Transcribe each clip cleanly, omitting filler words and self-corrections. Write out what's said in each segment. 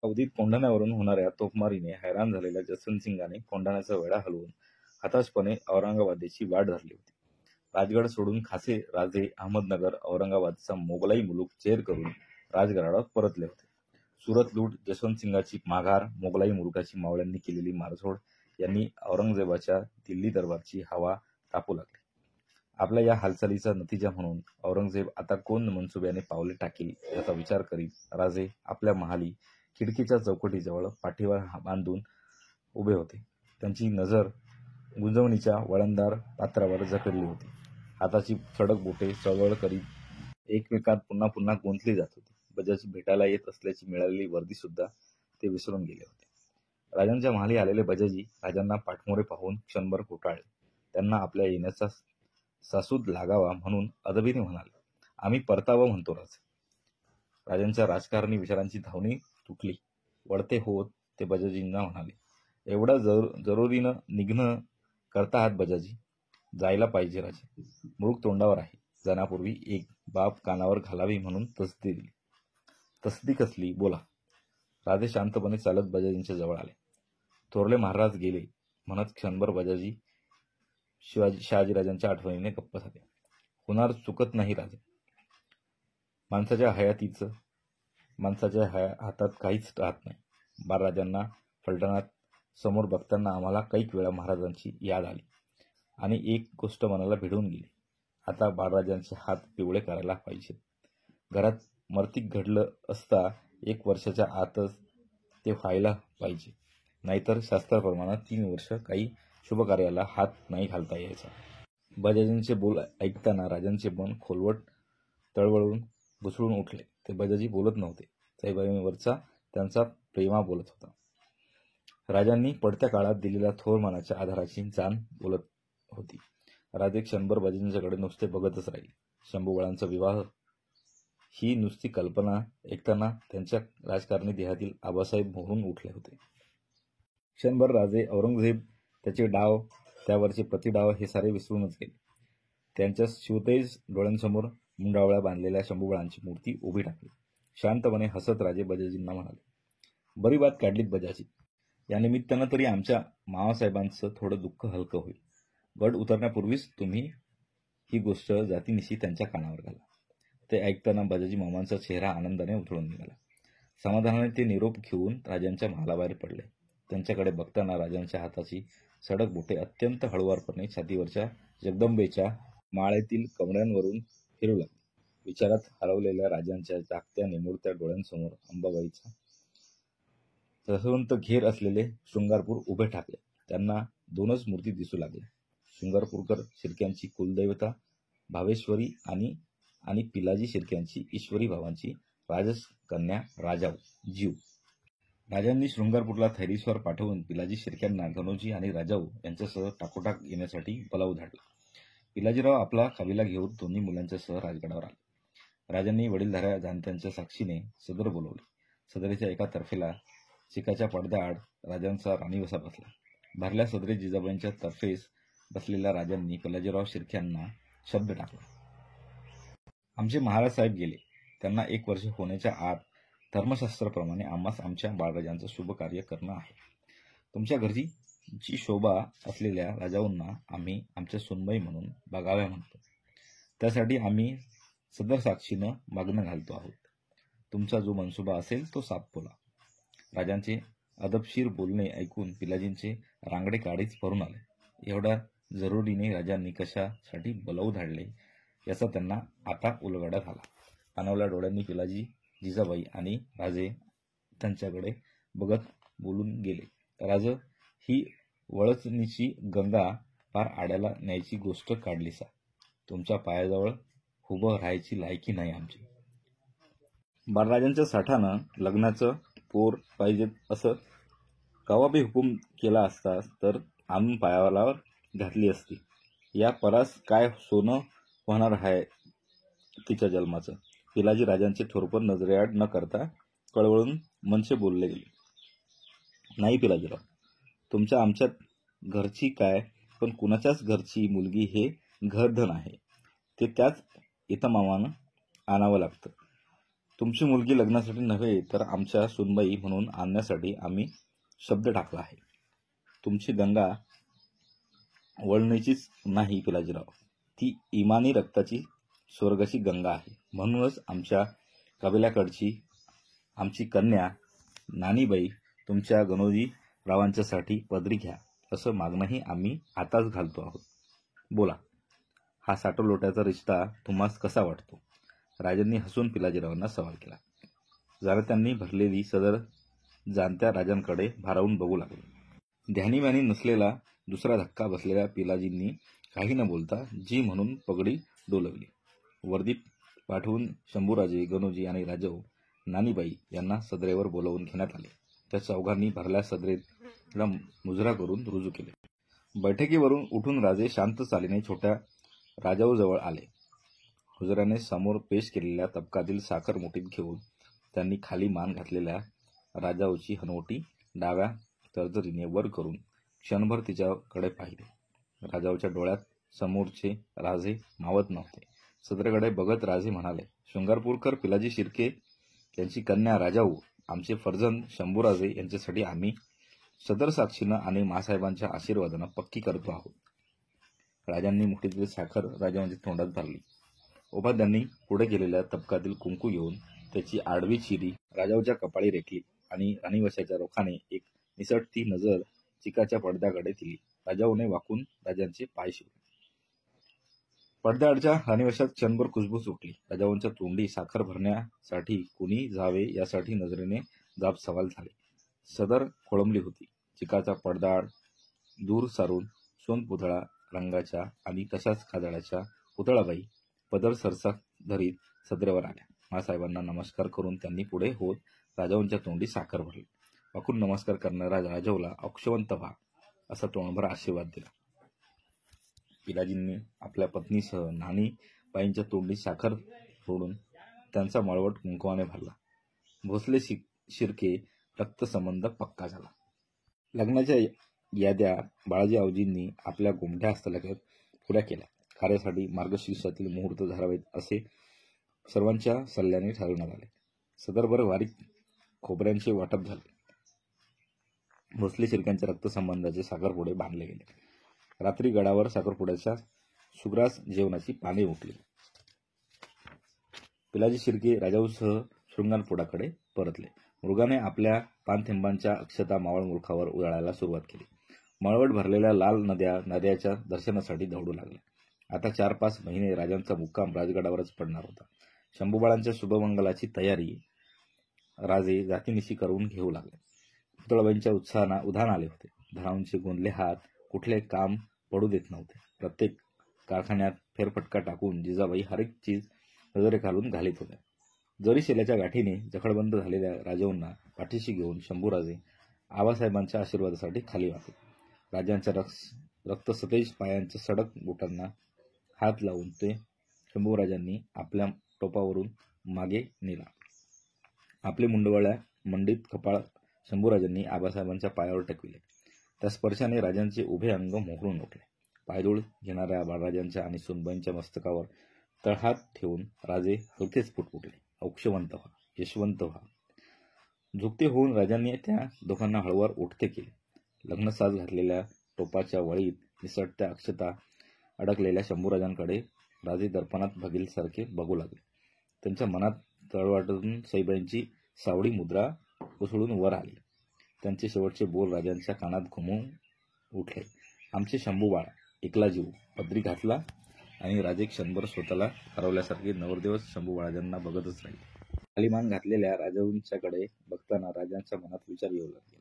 अवधीत कोंढाण्यावरून होणाऱ्या तोफमारीने हैराण झालेल्या जसवंत सिंगाने कोंढाण्याचा वेढा हलवून हताशपणे औरंगाबादेची वाट धरली होती. राजगड सोडून खासे राजे अहमदनगर, औरंगाबादचा मोगलाई मुलूक चेर करून राजगडावर परतले होते. सुरत लूट, जसवंत सिंगाची माघार, मोगलाई मुलुकाची मावळ्यांनी केलेली मारझोड यांनी औरंगजेबाच्या दिल्ली दरबारची हवा तापू लागली. आपल्या या हालचालीचा नतीजा म्हणून औरंगजेब आता कोण मनसुब्याने पावले टाकील याचा विचार करीत राजे आपल्या महाली खिडकीच्या चौकटीजवळ पाठीवर बांधून उभे होते. त्यांची नजर गुंजवणीच्या वळणदार पात्रावर जखडली होती. हाताची कडक बोटे चळवळ करीत एकमेकात पुन्हा पुन्हा गुंतली जात होती. बजाजी भेटायला येत असल्याची मिळालेली वर्दी सुद्धा ते विसरून गेले होते. राजांच्या महाली आलेले बजाजी राजांना पाठमोरे पाहून क्षणभर कुटाळले. त्यांना आपल्या येण्याचा सासूद लागावा म्हणून अदबीने म्हणाले, आम्ही परतावं म्हणतो राजे. राजांच्या राजकारणी विचारांची धावणी तुटली. वळते होत ते बजाजींना म्हणाले, एवढा जरुरीनं निघणं करता आहात बजाजी? जायला पाहिजे राजे. मृग तोंडावर आहे. जाण्यापूर्वी एक बाब कानावर घालावी म्हणून तसदी दिली. तसदी कसली? बोला. राजे शांतपणे चालत बजाजींच्या जवळ आले. थोरले महाराज गेले म्हणत क्षणभर बजाजी शहाजीराजांच्या आठवणीने गप्प झाले. होणार चुकत नाही राजे. माणसाच्या हातात काहीच राहत नाही. बाळराजांना फलटणात समोर बघताना आम्हाला कैक वेळा महाराजांची याद आली आणि एक गोष्ट मनाला भिडून गेली. आता बाळराजांचे हात पिवळे करायला पाहिजेत. घरात मर्तिक घडलं असता 1 वर्षाच्या आतच ते व्हायला पाहिजे. नाहीतर शास्त्राप्रमाणे 3 वर्ष काही शुभकार्याला हात नाही घालता यायचा. बजाजींचे बोल ऐकताना राजांचे मन खोलवट तळवळून घुसळून उठले. ते बजाजी बोलत नव्हते. साहेबांवरचा त्यांचा प्रेमा बोलत होता. राजांनी पडत्या काळात दिलेल्या थोर मानाच्या आधाराची जाण बोलत होती. राजे क्षणभर बजाजींच्याकडे नुसते बघतच राहिले. शंभूबळांचा विवाह ही नुसती कल्पना ऐकताना त्यांच्या राजकारणी देहातील आबासाहेब मोहरून उठले होते. क्षणभर राजे औरंगजेब, त्याचे डाव, त्यावरचे प्रतिडाव हे सारे विसरूनच गेले. त्यांच्या शिवतेज डोळ्यांसमोर मुंडावळ्या बांधलेल्या शंभूबळांची मूर्ती उभी टाकली. शांतपणे हसत राजे बजाजींना म्हणाले, बरी बात काढलीत बजाजी. या निमित्तानं तरी आमच्या मामासाहेबांचं थोडं दुःख हलकं होईल. गड उतरण्यापूर्वीच तुम्ही ही गोष्ट जातीनिशी त्यांच्या कानावर घाला. ते ऐकताना बजाजी मामांचा चेहरा आनंदाने उधळून निघाला. समाधानाने ते निरोप घेऊन राजांच्या महालाबाहेर पडले. त्यांच्याकडे बघताना राजांच्या हाताची सडक बोटे अत्यंत हळुवारपणे छातीवरच्या जगदंबेच्या माळेतील कमळ्यांवरून फिरू लागली. विचारात हरवलेल्या राजांच्या जागत्या निमुळत्या डोळ्यांसमोर अंबाबाईचा जसवंत घेर असलेले शृंगारपूर उभे ठाकले. त्यांना 2च मूर्ती दिसू लागल्या. शृंगारपूरकर शिर्क्यांची कुलदैवता भावेश्वरी आणि पिलाजी शिर्क्यांची ईश्वरी भावांची राजकन्या राजाऊ जीव. राजांनी शृंगारपूरला थैरीस्वर पाठवून पिलाजी शिर्क्यांना गणोजी आणि राजाऊ यांच्यासह टाकोटाक येण्यासाठी बोलावून धाडला. पिलाजीराव आपला काबिला घेऊन दोन्ही मुलांच्यासह राजगडावर आले. राजांनी वडीलधाऱ्या जाणत्यांच्या साक्षीने सदर बोलवले. सदरीच्या एका तर्फेला चिकाच्या पडद्याआड राजांचा राणीवसा बसला. भरल्या सदरी जिजाबाईंच्या तर्फेस बसलेल्या राजांनी पिलाजीराव शिर्क्यांना शब्द टाकला, आमचे महाराज साहेब गेले. त्यांना 1 वर्ष होण्याच्या आत धर्मशास्त्राप्रमाणे आम्हास आमच्या बाळराजांचं शुभ कार्य करणं आहे. तुमच्या घरची जी शोभा असलेल्या राजाऊंना आम्ही आमच्या सुनबाई म्हणून बघाव्या म्हणतो. त्यासाठी आम्ही सदर साक्षीनं मागणं घालतो आहोत. तुमचा जो मनसुबा असेल तो साफ बोला. राजांचे अदबशीर बोलणे ऐकून पिलाजींचे रांगडे काळीच भरून आले. एवढ्या जरुरीने राजांनी कशासाठी बोलावून धाडले याचा त्यांना आता उलगडा झाला. पाणावल्या डोळ्यांनी पिलाजी, जिजाबाई आणि राजे त्यांच्याकडे बघत बोलून गेले, राज, ही वळचणीची गंगा पार आड्याला न्यायची गोष्ट काढली सा. तुमच्या पायाजवळ उभं राहायची लायकी नाही आमची. बाळराजांच्या साठानं लग्नाचं पोर पाहिजेत असं कवाबी हुकूम केला असता तर आणून पायावर घातली असती. या परास काय सोनं होणार आहे तिच्या जन्माचं. पिलाजी राजांचे थोरपण नजरेआड न करता कळवळून मनसे बोलले गेले, नाही पिलाजीराव, तुमच्या आमच्यात घरची काय पण कुणाच्याच घरची मुलगी हे घरधन आहे. ते त्याच इतमामानं आणावं लागतं. तुमची मुलगी लग्नासाठी नव्हे तर आमच्या सूनबाई म्हणून आणण्यासाठी आम्ही शब्द टाकला आहे. तुमची गंगा वळणीचीच नाही पिलाजीराव, ती इमानी रक्ताची स्वर्गाची गंगा आहे. म्हणूनच आमच्या कबिल्याकडची आमची कन्या नानीबाई तुमच्या गणोजी रावांच्यासाठी पदरी घ्या असं मागणंही आम्ही आताच घालतो आहोत. बोला, हा साठोलोट्याचा रिश्ता तुम्हास कसा वाटतो? राजांनी हसून पिलाजीरावांना सवाल केला. जरा त्यांनी भरलेली सदर जाणत्या राजांकडे भारावून बघू लागले. ध्यानीम्यानी नसलेला दुसरा धक्का बसलेल्या पिलाजींनी काही न बोलता जी म्हणून पगडी डोलवली. वर्दी पाठवून शंभूराजे, गणोजी आणि राजव नानीबाई यांना सदरेवर बोलावून घेण्यात आले. त्या चौघांनी भरल्या सदरेला मुजरा करून रुजू केले. बैठकीवरून उठून राजे शांत चालीने छोट्या राजाऊजवळ आले. हुजऱ्याने समोर पेश केलेल्या तबकातील साखर मुठीत घेऊन त्यांनी खाली मान घातलेल्या राजाऊची हनवटी डाव्या तर्जरीने वर करून क्षणभर तिच्याकडे पाहिले. राजाऊच्या डोळ्यात समोरचे राजे मावत नव्हते. सदरेकडे बघत राजे म्हणाले, शृंगारपूरकर पिलाजी शिर्के यांची कन्या राजाऊ, आमचे फर्जंद शंभूराजे यांच्यासाठी आम्ही सदर साक्षीनं आणि मासाहेबांच्या आशीर्वादानं पक्की करतो आहोत. राजांनी मुठीतील साखर राजांच्या तोंडात भरली. उपाध्यांनी पुढे गेलेल्या तबकातील कुंकू घेऊन त्याची आडवी चिरी राजाऊच्या कपाळी रेखली आणि राणीवशाच्या रोखाने एक निसटती नजर चिकाच्या पडद्याकडे दिली. राजाऊने वाकून राजांचे पाय शिवले. पडद्याआडच्या राणीवशात क्षणभर कुजबूज उठली. राजाऊंच्या तोंडी साखर भरण्यासाठी कुणी जावे यासाठी नजरेने जाब सवाल झाले. सदर खोळंबली होती. चिकाचा पडदाआड दूर सारून सोनपुतळा रंगाच्या आणि तशाच काजळाच्या पुतळाबाई पदर सरसा धरीत सदरेवर आल्या. मासाहेबांना नमस्कार करून त्यांनी पुढे होत राजाऊंच्या तोंडी साखर भरली. वाकून नमस्कार करणाऱ्या राजाऊला औक्षवंत व्हा असा तोंडभर आशीर्वाद दिला. पिलाजींनी आपल्या पत्नीसह नानीबाईंच्या तोंडी साखर फोडून त्यांचा मळवट कुंकवाने भरला. भोसले शिर्के रक्तसंबंध पक्का झाला. लग्नाच्या याद्या बाळाजी आवजींनी आपल्या गोमठ्या हस्तलेखात पुऱ्या केल्या. कार्यासाठी मार्गशीर्षातील मुहूर्त धरावेत असे सर्वांच्या सल्ल्याने ठरवण्यात आले. सदरभर वारीत खोबऱ्यांचे वाटप झाले. भोसले शिर्क्यांच्या रक्तसंबंधाचे साखरपुडे बांधले गेले. रात्री गडावर साखरपुड्याच्या सुग्रास जेवणाची पाने उठली. पिलाजी शिर्के राजाऊसह शृंगारपुराकडे परतले. मृगाने आपल्या पानथेंबांच्या अक्षता मावळ मुलखावर उधळायला सुरुवात केली. मळवट भरलेल्या लाल नद्याच्या दर्शनासाठी दौडू लागल्या. आता 4-5 महिने राजांचा मुक्काम राजगडावरच पडणार होता. शंभूबाळांच्या शुभमंगलाची तयारी राजे जातीनिशी करून घेऊ लागले. पुतळाबाईंच्या उत्साहाना उधाण आले होते. धनाऊंचे गोंदले हात कुठले काम पडू देत नव्हते. प्रत्येक कारखान्यात फेरफटका टाकून जिजाबाई हरेक चीज नजरे घालून घालीत होत्या. जरी शेल्याच्या गाठीने जखडबंद झालेल्या राजाऊंना पाठीशी घेऊन शंभूराजे आबासाहेबांच्या आशीर्वादासाठी खाली वाकले. राजांच्या रक्तसतेज पायांच्या सडक बोटांना हात लावून ते शंभूराजांनी आपल्या टोपावरून मागे नेला. आपले मुंडवळ्या मंडित कपाळ शंभूराजांनी आबासाहेबांच्या पायावर टेकविले. त्या स्पर्शाने राजांचे उभे अंग मोहरून उठले. पायदूळ घेणाऱ्या बाळराजांच्या आणि सुनबाईंच्या मस्तकावर तळहात ठेवून राजे हलकेच पुटपुटले. औक्षवंत व्हा, यशवंत व्हा. झुकते होऊन राजांनी त्या दोघांना हळूवार उठते केले. लग्नसाज घातलेल्या टोपाच्या वळीत निसटत्या अक्षता अडकलेल्या शंभूराजांकडे राजे दर्पणात भगीलसारखे बघू लागले. त्यांच्या मनात तळवाटातून सईबाईंची सावडी मुद्रा उसळून वर आली. त्यांचे शेवटचे बोल राजांच्या कानात घुमून उठले. आमचे शंभूबाळ एकला जीव पदरी घातला. आणि राजे क्षणभर स्वतःला हरवल्यासारखे नवरदेवच शंभूबाळांना बघतच राहिले. खालीमान घातलेल्या राजांच्याकडे बघताना राजांच्या मनात विचार येऊ लागला.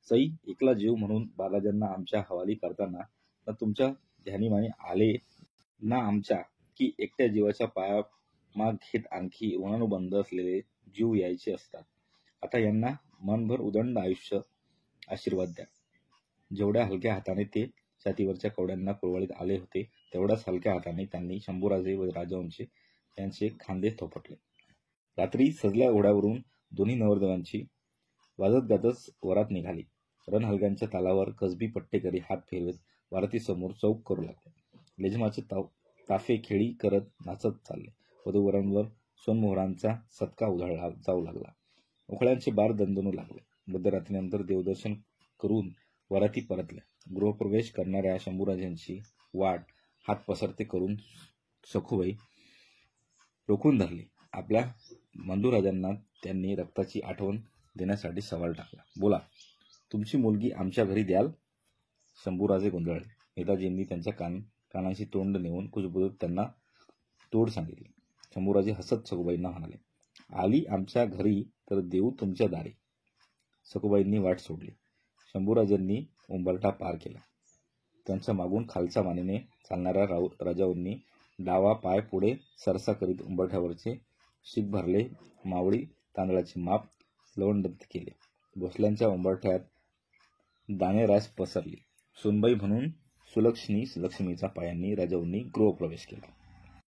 सई एकला जीव म्हणून बालाजांना आमच्या हवाली करताना ना तुमच्या ध्यानीमाने आले ना आमच्या, की एकट्या जीवाच्या पायामाग घेत आणखी ऋणानुबंध असलेले जीव यायचे असतात. आता यांना मनभर उदंड आयुष्य आशीर्वाद द्या. जेवढ्या हलक्या हाताने ते छातीवरच्या कवड्यांना कुरवळीत आले होते तेवढ्याच हलक्या हाताने त्यांनी शंभूराजे व राजांचे यांचे खांदे थोपटले. रात्री सजल्या घोड्यावरून दोन्ही नवरदेवांची वाजत गाजत वरात निघाली. रणहलग्यांच्या तालावर कसबी पट्टेकरी हात फिरवत वारतीसमोर चौक करू लागले. लेझमाचे ताफे खेळी करत नाचत चालले. वधूवरांवर सोनमोहरांचा सत्का उधळला जाऊ लागला. उखळ्यांचे बार दणदणू लागले. मध्यरात्रीनंतर देवदर्शन करून वराती परतल्या. गृहप्रवेश करणाऱ्या शंभूराजांची वाट हात पसरते करून सखूबाई रोखून धरली. आपल्या बंधुराजांना त्यांनी रक्ताची आठवण देण्यासाठी सवाल टाकला. बोला, तुमची मुलगी आमच्या घरी द्याल? शंभूराजे गोंधळले. नेताजींनी त्यांच्या कानाशी तोंड नेऊन कुजबुजत त्यांना तोड सांगितली. शंभूराजे हसत सखूबाईंना म्हणाले, आली आमच्या घरी तर देऊ तुमच्या दारी. सखूबाईंनी वाट सोडली. शंभूराजांनी उंबरठा पार केला. त्यांच्या मागून खालच्या मानेने चालणाऱ्या राजाऊंनी डावा पाय पुढे सरसा करीत उंबरठ्यावरचे शीख भरले मावळी तांदळाचे माप लवंडत केले. भोसल्यांच्या उंबरठ्यात दाणेरास पसरली. सोनबाई म्हणून सुलक्षणी लक्ष्मीचा पायांनी राजाऊंनी गृहप्रवेश केला.